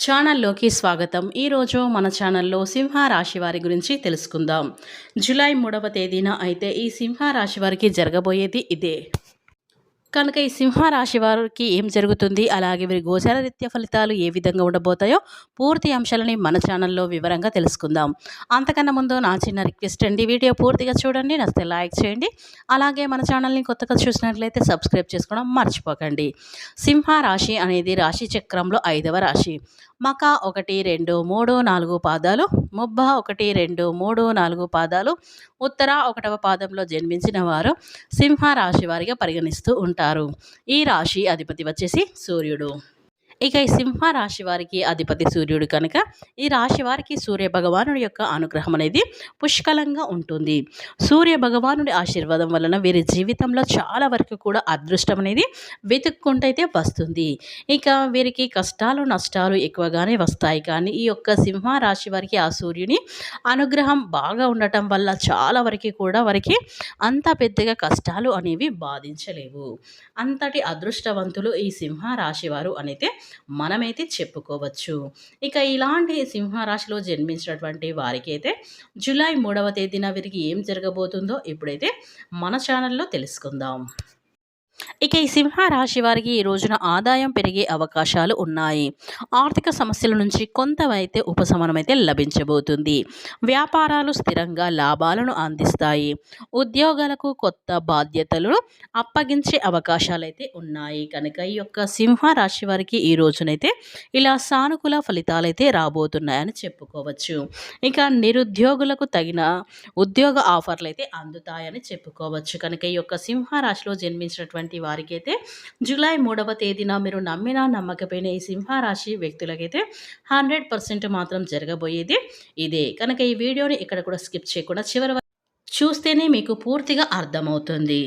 ఛానల్లోకి స్వాగతం. ఈరోజు మన ఛానల్లో సింహ రాశి వారి గురించి తెలుసుకుందాం. జూలై 3వ తేదీన అయితే ఈ సింహ రాశి వారికి జరగబోయేది ఇదే. కనుక ఈ సింహ రాశి వారికి ఏం జరుగుతుంది, అలాగే వీరి గోచార రీత్యా ఫలితాలు ఏ విధంగా ఉండబోతాయో పూర్తి అంశాలని మన ఛానల్లో వివరంగా తెలుసుకుందాం. అంతకన్నా ముందు నా చిన్న రిక్వెస్ట్ అండి, వీడియో పూర్తిగా చూడండి, నచ్చితే లైక్ చేయండి. అలాగే మన ఛానల్ని కొత్తగా చూసినట్లయితే సబ్స్క్రైబ్ చేసుకోవడం మర్చిపోకండి. సింహ రాశి అనేది రాశి చక్రంలో 5వ రాశి. మక 1, 2, 3, 4 పాదాలు, ముబ్బ 1, 2, 3, 4 పాదాలు, ఉత్తర 1వ పాదంలో జన్మించిన వారు సింహ రాశి వారిగా పరిగణిస్తూ ఉంటారు. ఈ రాశి అధిపతి వచ్చేసి సూర్యుడు. ఇక ఈ సింహ రాశి వారికి అధిపతి సూర్యుడు కనుక ఈ రాశి వారికి సూర్య భగవానుడి యొక్క అనుగ్రహం అనేది పుష్కలంగా ఉంటుంది. సూర్య భగవానుడి ఆశీర్వాదం వలన వీరి జీవితంలో చాలా వరకు కూడా అదృష్టం అనేది వెతుక్కుంటైతే వస్తుంది. ఇక వీరికి కష్టాలు నష్టాలు ఎక్కువగానే వస్తాయి, కానీ ఈ యొక్క సింహ రాశి వారికి ఆ సూర్యుని అనుగ్రహం బాగా ఉండటం వల్ల చాలా వరకు కూడా వారికి అంత పెద్దగా కష్టాలు అనేవి బాధించలేవు. అంతటి అదృష్టవంతులు ఈ సింహ రాశి వారు అనేది మనమైతే చెప్పుకోవచ్చు. ఇక ఇలాంటి సింహరాశిలో జన్మించినటువంటి వారికి అయితే జూలై 3వ తేదీన వీరికి ఏం జరగబోతుందో ఇప్పుడైతే మన ఛానల్లో తెలుసుకుందాం. ఇక ఈ సింహ రాశి వారికి ఈ రోజున ఆదాయం పెరిగే అవకాశాలు ఉన్నాయి. ఆర్థిక సమస్యల నుంచి కొంతవైతే ఉపశమనం అయితే లభించబోతుంది. వ్యాపారాలు స్థిరంగా లాభాలను అందిస్తాయి. ఉద్యోగాలకు కొత్త బాధ్యతలను అప్పగించే అవకాశాలు అయితే ఉన్నాయి. కనుక ఈ యొక్క సింహ రాశి వారికి ఈ రోజునైతే ఇలా సానుకూల ఫలితాలు అయితే రాబోతున్నాయని చెప్పుకోవచ్చు. ఇక నిరుద్యోగులకు తగిన ఉద్యోగ ఆఫర్లు అయితే అందుతాయని చెప్పుకోవచ్చు. కనుక ఈ యొక్క సింహ రాశిలో జన్మించినటువంటి వారికైతే జూలై 3వ తేదీన మీరు నమ్మినా నమ్మకపోయిన ఈ సింహరాశి వ్యక్తులకైతే 100% మాత్రం జరగబోయేది ఇదే. కనుక ఈ వీడియోని ఇక్కడ కూడా స్కిప్ చేయకుండా చివరి వరకు చూస్తేనే మీకు పూర్తిగా అర్థమవుతుంది.